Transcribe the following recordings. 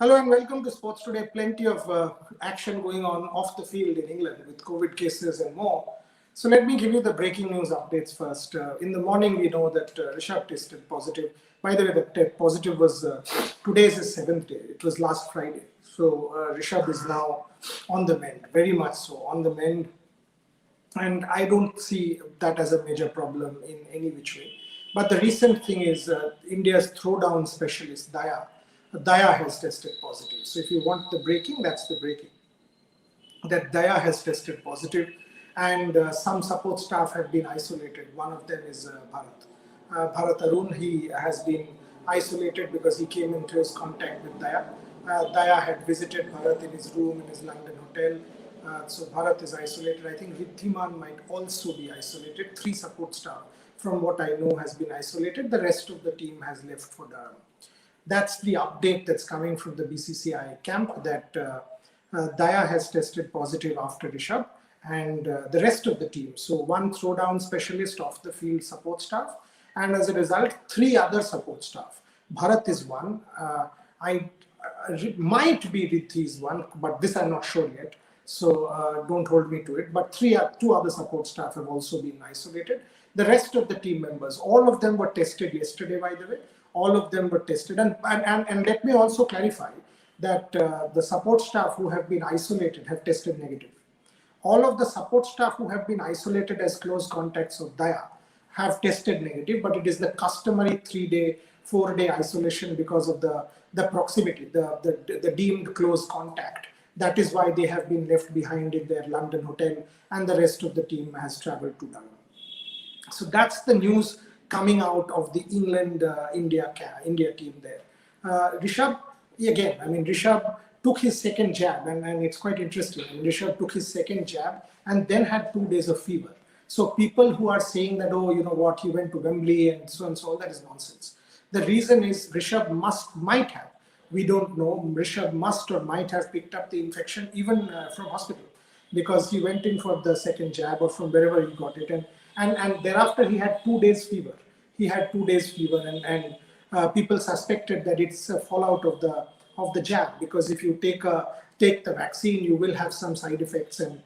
Hello and welcome to Sports Today. Plenty of action going on off the field in England with COVID cases and more. So let me give you the breaking news updates first. In the morning, we know that Rishabh tested positive. By the way, the positive was today's his seventh day. It was last Friday. So Rishabh is now on the mend, very much so on the mend, and I don't see that as a major problem in any which way. But the recent thing is India's throwdown specialist Daya. Daya has tested positive. So if you want the breaking, that's the breaking. That Daya has tested positive, and some support staff have been isolated. One of them is Bharat. Bharat Arun, he has been isolated because he came into his contact with Daya. Daya had visited Bharat in his room in his London hotel. So Bharat is isolated. I think Riddhiman might also be isolated. 3 support staff, from what I know, has been isolated. The rest of the team has left for Durham. That's the update that's coming from the BCCI camp, that Daya has tested positive after Rishabh, and the rest of the team. So 1 throwdown specialist off the field support staff, and as a result, 3 other support staff. Bharat is 1. It might be Riddhi is 1, but this I'm not sure yet. So don't hold me to it. But 2 other support staff have also been isolated. The rest of the team members, all of them were tested yesterday, by the way. All of them were tested. And let me also clarify that the support staff who have been isolated have tested negative. All of the support staff who have been isolated as close contacts of Daya have tested negative, but it is the customary 3-day, 4-day isolation because of the proximity, the deemed close contact. That is why they have been left behind in their London hotel, and the rest of the team has traveled to Durham. So that's the news coming out of the England-India team there. Rishabh, again, Rishabh took his second jab, and it's quite interesting. Rishabh took his second jab and then had 2 days of fever. So people who are saying that, oh, you know what, he went to Wembley and so on, all that is nonsense. The reason is Rishabh might have. We don't know. Rishabh must or might have picked up the infection even from hospital, because he went in for the second jab or from wherever he got it, and thereafter he had 2 days fever. He had 2 days fever, and people suspected that it's a fallout of the jab, because if you take the vaccine, you will have some side effects, and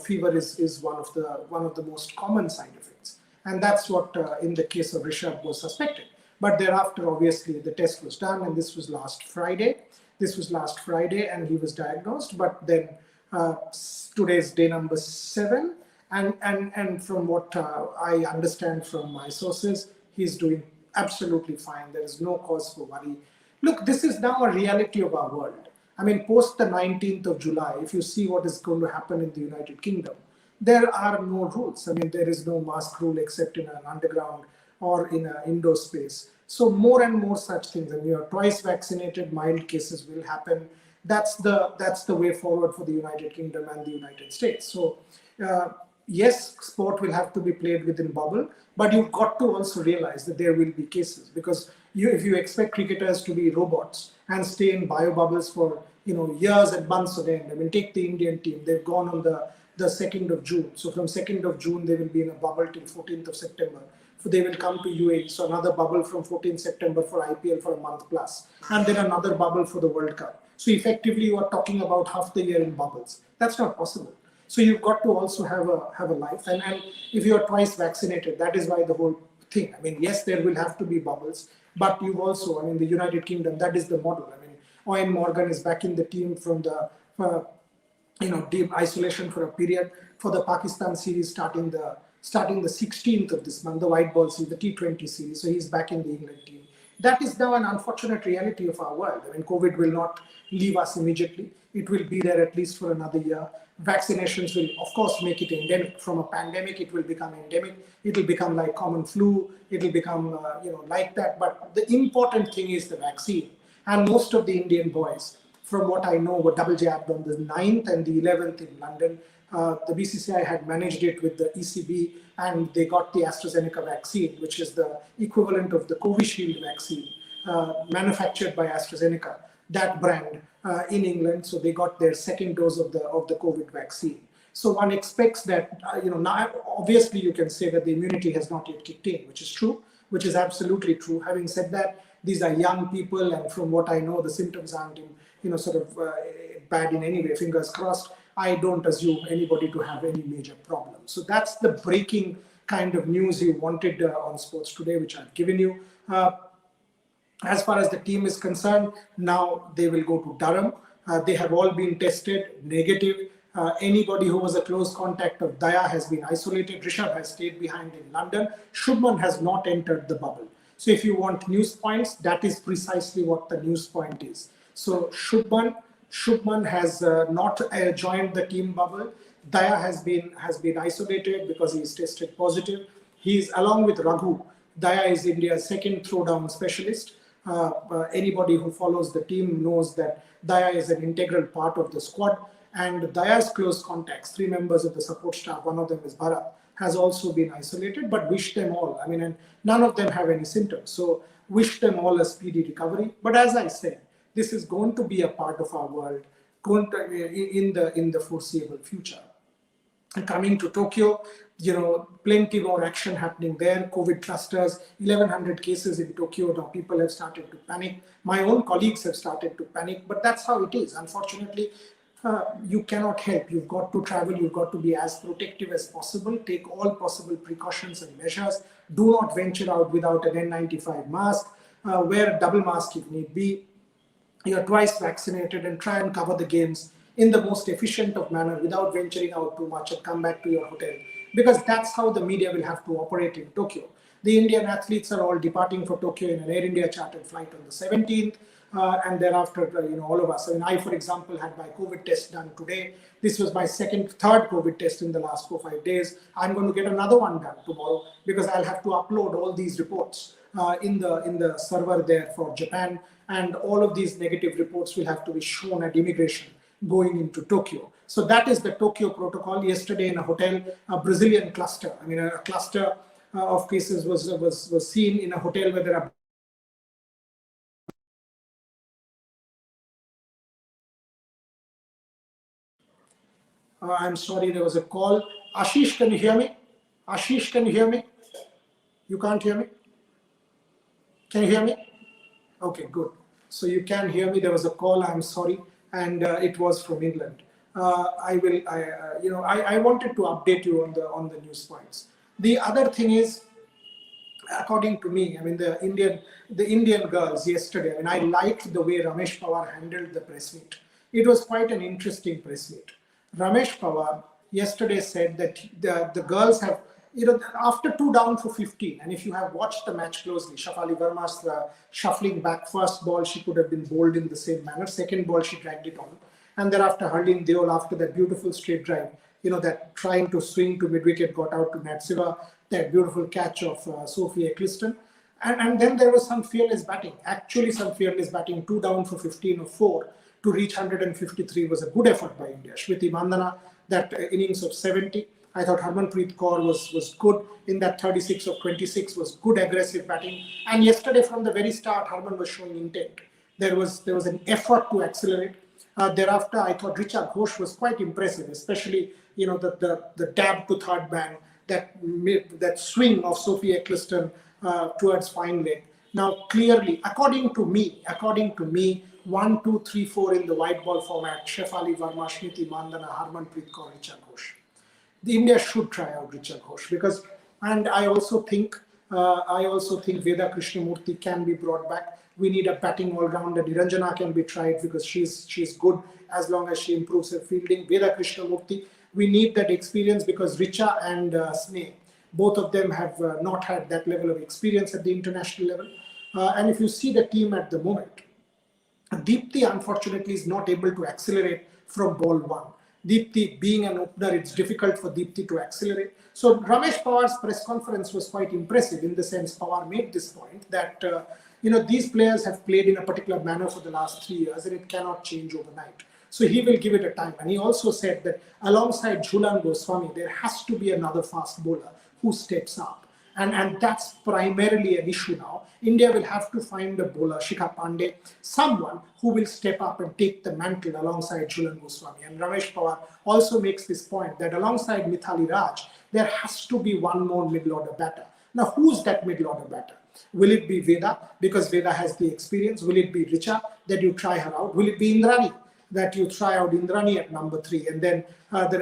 fever is one of the most common side effects, and that's what in the case of Rishabh was suspected. But thereafter, obviously, the test was done, and this was last Friday. And he was diagnosed. But then today's day number 7, and from what I understand from my sources, he's doing absolutely fine. There is no cause for worry. Look, this is now a reality of our world. Post the 19th of July, if you see what is going to happen in the United Kingdom, there are no rules. There is no mask rule except in an underground or in an indoor space. So more and more such things. And you're twice vaccinated, mild cases will happen. That's the way forward for the United Kingdom and the United States. So yes, sport will have to be played within bubble, but you've got to also realize that there will be cases, because if you expect cricketers to be robots and stay in bio bubbles for years and months on end. Take the Indian team. They've gone on the 2nd of June. So from 2nd of June, they will be in a bubble till 14th of September. So they will come to UAE. So another bubble from 14th September for IPL for a month plus. And then another bubble for the World Cup. So effectively, you are talking about half the year in bubbles. That's not possible. So you've got to also have a life. And if you are twice vaccinated, that is why the whole thing. Yes, there will have to be bubbles. But you've also, the United Kingdom, that is the model. Owen Morgan is back in the team from the deep isolation for a period for the Pakistan series starting the 16th of this month, the white ball series, the T20 series. So he's back in the England team. That is now an unfortunate reality of our world. COVID will not leave us immediately. It will be there at least for another year. Vaccinations will, of course, make it endemic. From a pandemic, it will become endemic. It will become like common flu. It will become, like that. But the important thing is the vaccine. And most of the Indian boys, from what I know, were double jabbed on the 9th and the 11th in London. The BCCI had managed it with the ECB, and they got the AstraZeneca vaccine, which is the equivalent of the Covishield vaccine, manufactured by AstraZeneca, that brand in England. So they got their second dose of the COVID vaccine. So one expects that, now obviously you can say that the immunity has not yet kicked in, which is true, which is absolutely true. Having said that, these are young people, and from what I know, the symptoms aren't sort of bad in any way. Fingers crossed. I don't assume anybody to have any major problem. So that's the breaking kind of news you wanted on Sports Today, which I've given you. As far as the team is concerned, now they will go to Durham. They have all been tested negative. Anybody who was a close contact of Daya has been isolated. Rishabh has stayed behind in London. Shubman has not entered the bubble. So if you want news points, that is precisely what the news point is. So Shubman has not joined the team bubble. Daya has been isolated because he is tested positive. He is along with Raghu. Daya is India's second throwdown specialist. Anybody who follows the team knows that Daya is an integral part of the squad, and Daya's close contacts, 3 members of the support staff, one of them is Bharat, has also been isolated, but wish them all. I mean, and none of them have any symptoms. So wish them all a speedy recovery. But as I said, this is going to be a part of our world in the foreseeable future. And coming to Tokyo, plenty more action happening there. COVID clusters, 1,100 cases in Tokyo. Now people have started to panic. My own colleagues have started to panic, but that's how it is. Unfortunately, you cannot help. You've got to travel. You've got to be as protective as possible. Take all possible precautions and measures. Do not venture out without an N95 mask. Wear a double mask if need be. You're twice vaccinated, and try and cover the games in the most efficient of manner without venturing out too much and come back to your hotel. Because that's how the media will have to operate in Tokyo. The Indian athletes are all departing for Tokyo in an Air India chartered flight on the 17th. And thereafter, all of us. I mean, I, for example, had my COVID test done today. This was my third COVID test in the last 4-5 days. I'm going to get another one done tomorrow because I'll have to upload all these reports in the server there for Japan. And all of these negative reports will have to be shown at immigration going into Tokyo. So that is the Tokyo protocol. Yesterday in a hotel, a Brazilian cluster, a cluster of cases was seen in a hotel where there are I'm sorry, there was a call. Ashish, can you hear me? Ashish, can you hear me? You can't hear me? Can you hear me? Okay, good. So you can hear me. There was a call. I'm sorry, and it was from England. I wanted to update you on the news points. The other thing is, according to me, the Indian girls yesterday. I liked the way Ramesh Pawar handled the press meet. It was quite an interesting press meet. Ramesh Pawar yesterday said that the girls have, after 2 down for 15, and if you have watched the match closely, Shafali Verma's shuffling back, first ball she could have been bowled in the same manner, second ball she dragged it on, and thereafter Harleen Deol, after that beautiful straight drive, that trying to swing to mid-wicket got out to Natsiva, that beautiful catch of Sophie Eccleston, and then there was some fearless batting, 2 down for 15 or 4, to reach 153 was a good effort by India. Smriti Mandana, that innings of 70. I thought Harmanpreet Kaur was good in that 36 of 26, was good aggressive batting. And yesterday from the very start, Harman was showing intent. There was an effort to accelerate. Thereafter, I thought Richa Ghosh was quite impressive, especially the dab to third man, that swing of Sophie Eccleston towards fine leg. Now, clearly, according to me, 1, 2, 3, 4 in the white ball format, Shefali Verma, Smriti Mandana, Harmanpreet Kaur, Richa Ghosh. The India should try out Richa Ghosh because, and I also think Veda Krishnamurthy can be brought back. We need a batting all-rounder. Niranjana can be tried because she's good as long as she improves her fielding. Veda Krishnamurthy, we need that experience because Richa and Sneh, both of them have not had that level of experience at the international level. And if you see the team at the moment, Deepti, unfortunately, is not able to accelerate from ball 1. Deepti, being an opener, it's difficult for Deepti to accelerate. So Ramesh Pawar's press conference was quite impressive in the sense Pawar made this point that, these players have played in a particular manner for the last 3 years and it cannot change overnight. So he will give it a time. And he also said that alongside Jhulan Goswami, there has to be another fast bowler who steps up. And that's primarily an issue now. India will have to find a bowler, Shikha Pandey, someone who will step up and take the mantle alongside Jhulan Goswami. And Ramesh Pawar also makes this point that alongside Mithali Raj, there has to be one more middle order batter. Now, who's that middle order batter? Will it be Veda, because Veda has the experience? Will it be Richa, that you try her out? Will it be Indrani, that you try out Indrani at number 3? And then,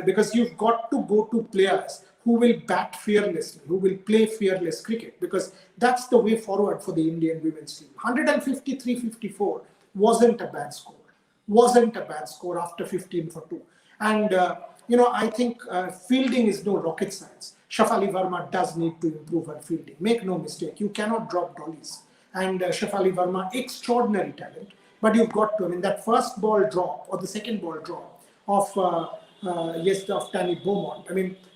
because you've got to go to players who will bat fearlessly, who will play fearless cricket, because that's the way forward for the Indian women's team. 153-54 wasn't a bad score. Wasn't a bad score after 15 for 2. And, I think fielding is no rocket science. Shafali Verma does need to improve her fielding. Make no mistake, you cannot drop dollies. And Shafali Verma, extraordinary talent. But you've got to, that first ball drop or the second ball drop of Danny Beaumont,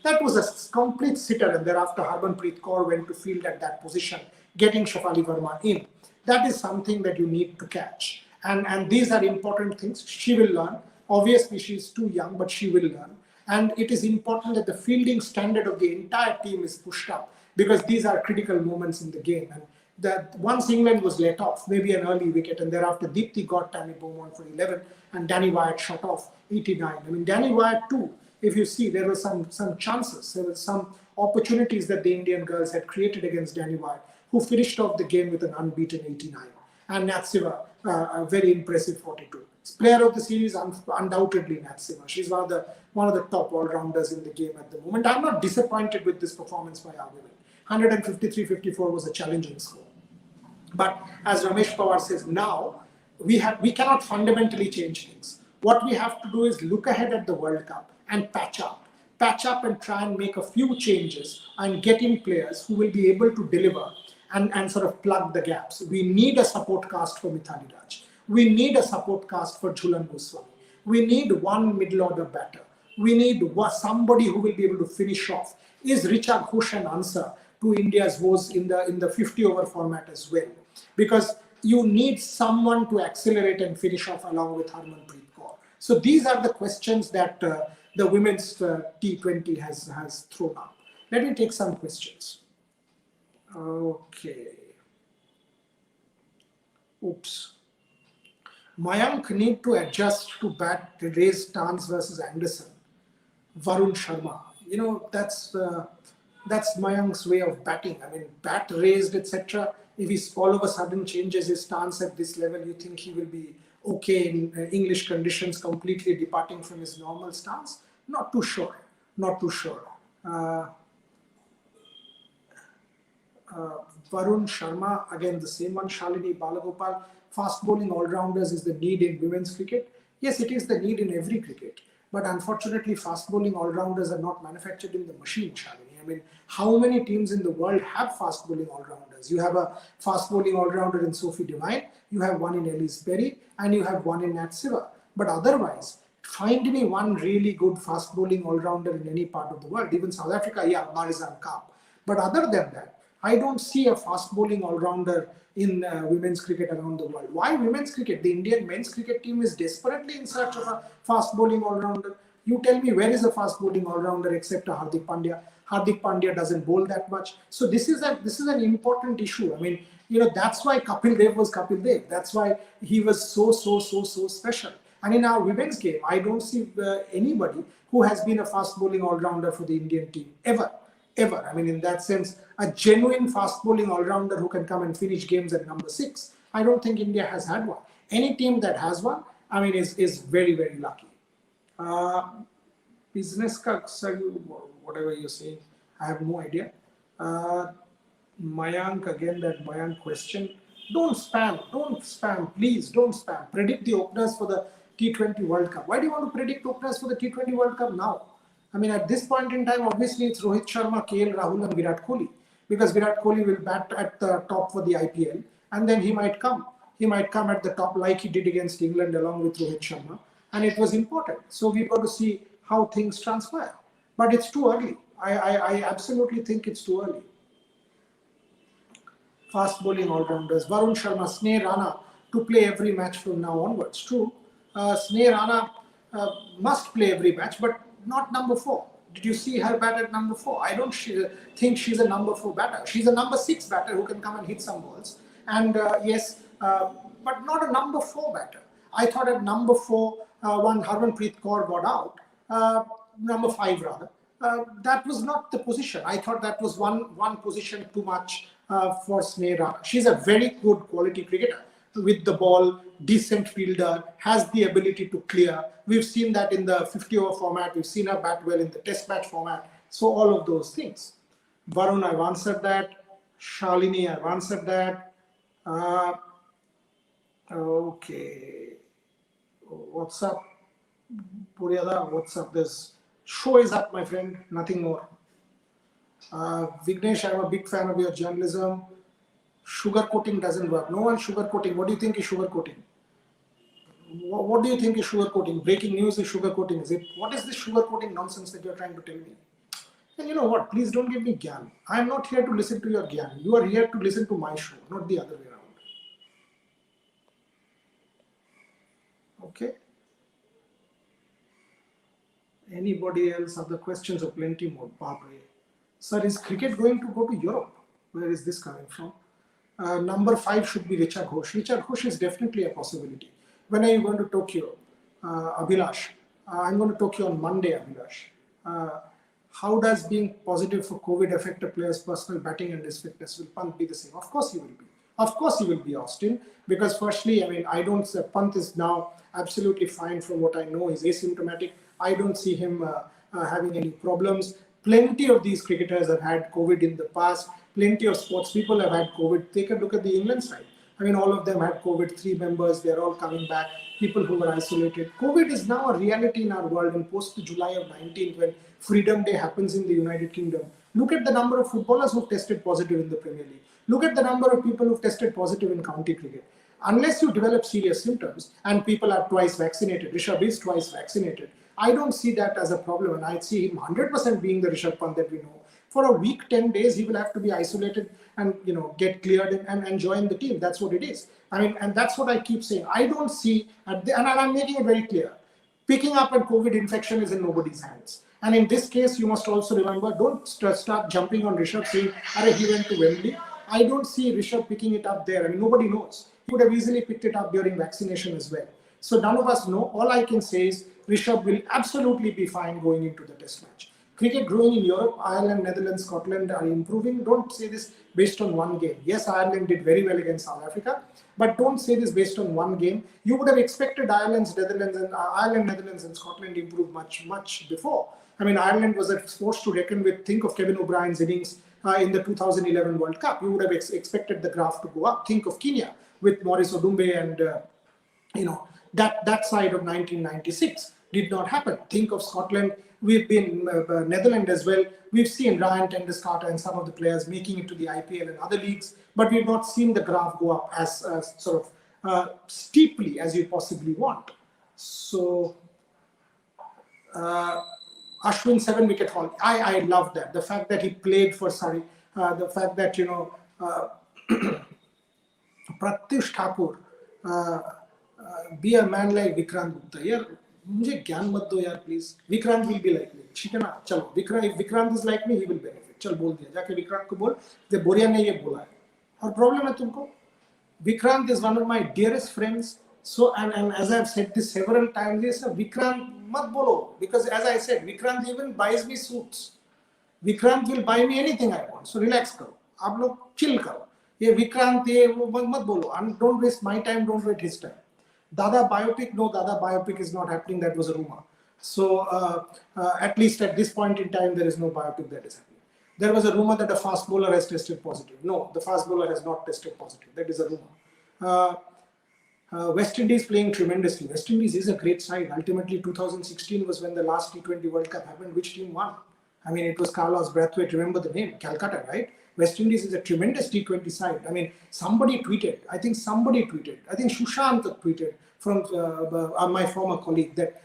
that was a complete sitter, and thereafter Harmanpreet Kaur went to field at that position, getting Shafali Verma in. That is something that you need to catch. And these are important things. She will learn. Obviously, she's too young, but she will learn. And it is important that the fielding standard of the entire team is pushed up, because these are critical moments in the game. And that once England was let off, maybe an early wicket, and thereafter Deepthi got Danny Beaumont for 11, and Danny Wyatt shot off 89. Danny Wyatt too, if you see, there were some chances, there were some opportunities that the Indian girls had created against Danny Wyatt, who finished off the game with an unbeaten 89. And Natsiva, a very impressive 42. Player of the series, undoubtedly Natsiva. She's one of the top all-rounders in the game at the moment. I'm not disappointed with this performance by our women. 153-54 was a challenging score. But as Ramesh Pawar says, now we cannot fundamentally change things. What we have to do is look ahead at the World Cup and patch up and try and make a few changes and get in players who will be able to deliver and sort of plug the gaps. We need a support cast for Mithali Raj. We need a support cast for Jhulan Goswami. We need one middle order batter. We need somebody who will be able to finish off. Is Richa Ghosh an answer to India's woes in the 50-over format as well? Because you need someone to accelerate and finish off along with Harmanpreet Kaur. So these are the questions that the women's T20 has thrown up. Let me take some questions. Okay. Oops. Mayank need to adjust to bat raise stance versus Anderson. Varun Sharma. That's Mayank's way of batting. Bat raised, etc. If he all of a sudden changes his stance at this level, you think he will be okay in English conditions, completely departing from his normal stance? Not too sure. Not too sure. Varun Sharma, again the same one. Shalini Balagopal, fast bowling all-rounders is the need in women's cricket. Yes, it is the need in every cricket. But unfortunately, fast bowling all-rounders are not manufactured in the machine, Shalini. How many teams in the world have fast bowling all-rounders? You have a fast bowling all-rounder in Sophie Devine, you have one in Elise Berry, and you have one in Nat Siva. But otherwise, find me one really good fast bowling all-rounder in any part of the world. Even South Africa, yeah, Marizan Kaap. But other than that, I don't see a fast bowling all-rounder in women's cricket around the world. Why women's cricket? The Indian men's cricket team is desperately in search of a fast bowling all-rounder. You tell me, where is a fast bowling all-rounder except a Hardik Pandya? Hardik Pandya doesn't bowl that much. So this is an important issue. That's why Kapil Dev was Kapil Dev. That's why he was so special. And in our women's game, I don't see anybody who has been a fast bowling all-rounder for the Indian team, ever. In that sense, a genuine fast bowling all-rounder who can come and finish games at number 6. I don't think India has had one. Any team that has one, is very, very lucky. Business ka, whatever you're saying, I have no idea. Mayank, again, that Mayank question. Don't spam, please don't spam. Predict the openers for the T20 World Cup. Why do you want to predict openers for the T20 World Cup now? At this point in time, obviously it's Rohit Sharma, KL Rahul and Virat Kohli, because Virat Kohli will bat at the top for the IPL, and then he might come. He might come at the top like he did against England along with Rohit Sharma, and it was important. So we've got to see how things transpire. But it's too early. I absolutely think it's too early. Fast bowling all-rounders. Varun Sharma, Sneh Rana to play every match from now onwards. True. Sneh Rana must play every match, but not number 4. Did you see her bat at number 4? I don't think she's a number 4 batter. She's a number 6 batter who can come and hit some balls. And yes, but not a number 4 batter. I thought at number 4, when Harmanpreet Kaur got out, number 5 rather, that was not the position. I thought that was one position too much for Sneha. She's a very good quality cricketer with the ball, decent fielder, has the ability to clear. We've seen that in the 50-over format. We've seen her bat well in the test match format. So all of those things. Varun, I've answered that. Shalini, I've answered that. Okay. What's up? Puriada, what's up? This show is up, my friend. Nothing more. Vignesh, I'm a big fan of your journalism. Sugarcoating doesn't work. No one sugarcoating. What do you think is sugarcoating? What do you think is sugarcoating? Breaking news is sugarcoating. Is it? What is this sugarcoating nonsense that you're trying to tell me? And you know what? Please don't give me gyan. I'm not here to listen to your gyan. You are here to listen to my show, not the other way around. Okay. Anybody else? Other questions or plenty more? Barbara. Sir, is cricket going to go to Europe? Where is this coming from? Number 5 should be Richard Ghosh. Richard Ghosh is definitely a possibility. When are you going to Tokyo? Abhilash. I'm going to Tokyo on Monday, Abhilash. How does being positive for COVID affect a player's personal batting and his fitness? Will Pant be the same? Of course he will be. Of course he will be, Austin. Because firstly, I mean, I don't say Pant is now absolutely fine from what I know. He's asymptomatic. I don't see him having any problems. Plenty of these cricketers have had COVID in the past. Plenty of sports people have had COVID. Take a look at the England side. I mean, all of them had COVID, 3 members, they're all coming back, people who were isolated. COVID is now a reality in our world, and post July of 19, when Freedom Day happens in the United Kingdom. Look at the number of footballers who've tested positive in the Premier League. Look at the number of people who've tested positive in county cricket. Unless you develop serious symptoms, and people are twice vaccinated, Rishabh is twice vaccinated, I don't see that as a problem, and I see him 100% being the Rishabh Pant that we know. For a week, 10 days, he will have to be isolated and get cleared and join the team. That's what it is. I mean, and that's what I keep saying. I don't see, and I'm making it very clear, picking up a COVID infection is in nobody's hands. And in this case, you must also remember, don't start jumping on Rishabh saying, he went to Wembley. I don't see Rishabh picking it up there. I mean, nobody knows. He would have easily picked it up during vaccination as well. So none of us know. All I can say is Rishabh will absolutely be fine going into the test match. Cricket growing in Europe, Ireland, Netherlands, Scotland are improving. Don't say this based on one game. Yes, Ireland did very well against South Africa, but don't say this based on one game. You would have expected Ireland, Netherlands, and Scotland improve much before. I mean, Ireland was a force to reckon with. Think of Kevin O'Brien's innings in the 2011 World Cup. You would have expected the graph to go up. Think of Kenya with Maurice Odumbe and that side of 1996 did not happen. Think of Scotland. We've been Netherlands as well. We've seen Ryan Tendescarter and some of the players making it to the IPL and other leagues, but we've not seen the graph go up as sort of steeply as you possibly want. So, Ashwin 7-wicket haul. I love that. The fact that he played for Surrey, the fact that Pratyush Thakur, be a man like Vikrant Gupta. Yeah, मुझे ज्ञान मत दो यार please. Vikrant will be like me. ठीक है ना? चलो if Vikrant is like me, he will benefit. चल बोल दिया. जाके विक्रांत को बोल कि बोरिया ने ये बोला है. और प्रॉब्लम है तुमको. Vikrant is one of my dearest friends. So and as I've said this several times, yes, Vikrant mat bolo, because as I said, Vikrant even buys me suits. Vikrant will buy me anything I want. So relax करो. आप लोग chill करो. ये विक्रांत ये वो मत बोलो. And don't waste my time. Don't waste his time. Dada biopic, no, Dada biopic is not happening. That was a rumor. So at least at this point in time, there is no biopic that is happening. There was a rumor that a fast bowler has tested positive. No, the fast bowler has not tested positive. That is a rumor. West Indies playing tremendously. West Indies is a great side. Ultimately, 2016 was when the last T20 World Cup happened. Which team won? I mean, it was Carlos Brathwaite. Remember the name? Calcutta, right? West Indies is a tremendous T20 side. I mean, somebody tweeted. I think Shushant tweeted from my former colleague that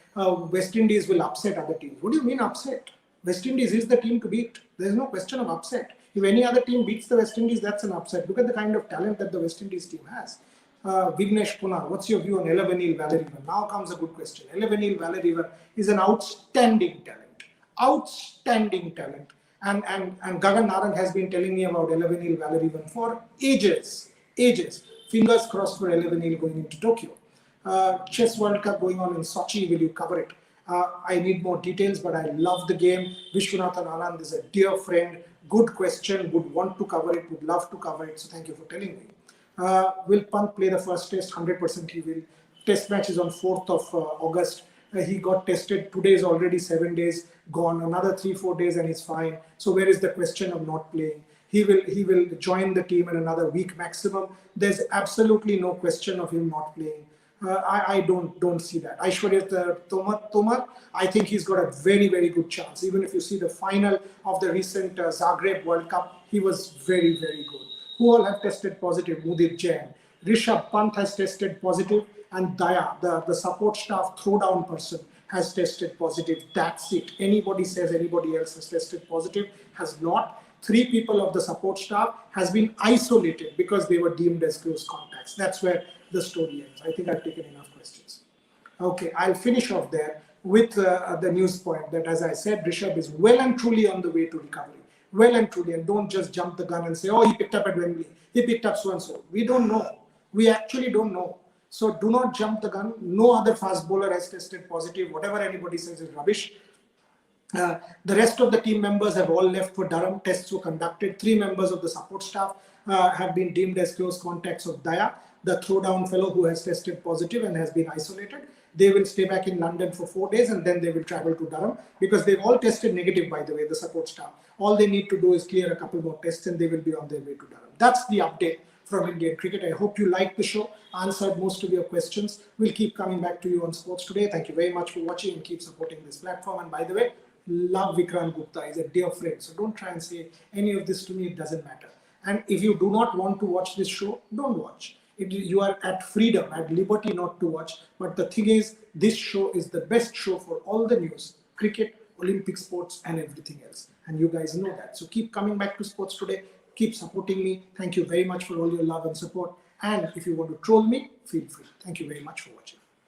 West Indies will upset other teams. What do you mean upset? West Indies is the team to beat. There is no question of upset. If any other team beats the West Indies, that's an upset. Look at the kind of talent that the West Indies team has. Vignesh Punar, what's your view on Elavenil Valerivan? Now comes a good question. Elavenil Valerivan is an outstanding talent. Outstanding talent. And Gagan Narang has been telling me about Elavenil Valerivan for ages. Fingers crossed for Elavenil going into Tokyo. Chess World Cup going on in Sochi. Will you cover it? I need more details, but I love the game. Vishwanathan Anand is a dear friend, Good question, would want to cover it, would love to cover it. So thank you for telling me. Will Pant play the first test? 100% he will. Test match is on 4th of August. He got tested. Today is already 7 days gone. Another 3-4 days and he's fine. So where is the question of not playing? He will join the team in another week maximum. There's absolutely no question of him not playing. I don't see that. Aishwarya Tomar, I think he's got a very, very good chance. Even if you see the final of the recent Zagreb World Cup, he was very, very good. Who all have tested positive? Mudit Jain. Rishabh Pant has tested positive, and Daya, the support staff throwdown person, has tested positive. That's it. Anybody says anybody else has tested positive has not. 3 people of the support staff has been isolated because they were deemed as close contacts. That's where the story ends. I think I've taken enough questions. Okay, I'll finish off there with the news point that, as I said, Rishabh is well and truly on the way to recovery. Well and truly, and don't just jump the gun and say, oh, he picked up at Wembley, he picked up so-and-so. We don't know. We actually don't know. So do not jump the gun. No other fast bowler has tested positive. Whatever anybody says is rubbish. The rest of the team members have all left for Durham. Tests were conducted. 3 members of the support staff have been deemed as close contacts of Daya, the throwdown fellow who has tested positive and has been isolated. They will stay back in London for 4 days and then they will travel to Durham because they've all tested negative, by the way, the support staff. All they need to do is clear a couple more tests and they will be on their way to Durham. That's the update from Indian cricket. I hope you liked the show, answered most of your questions. We'll keep coming back to you on Sports Today. Thank you very much for watching and keep supporting this platform. And by the way, love Vikrant Gupta. He's a dear friend. So don't try and say any of this to me. It doesn't matter. And if you do not want to watch this show, don't watch. You are at freedom, at liberty not to watch. But the thing is, this show is the best show for all the news, cricket, Olympic sports, and everything else. And you guys know that. So keep coming back to Sports Today. Keep supporting me. Thank you very much for all your love and support. And if you want to troll me, feel free. Thank you very much for watching.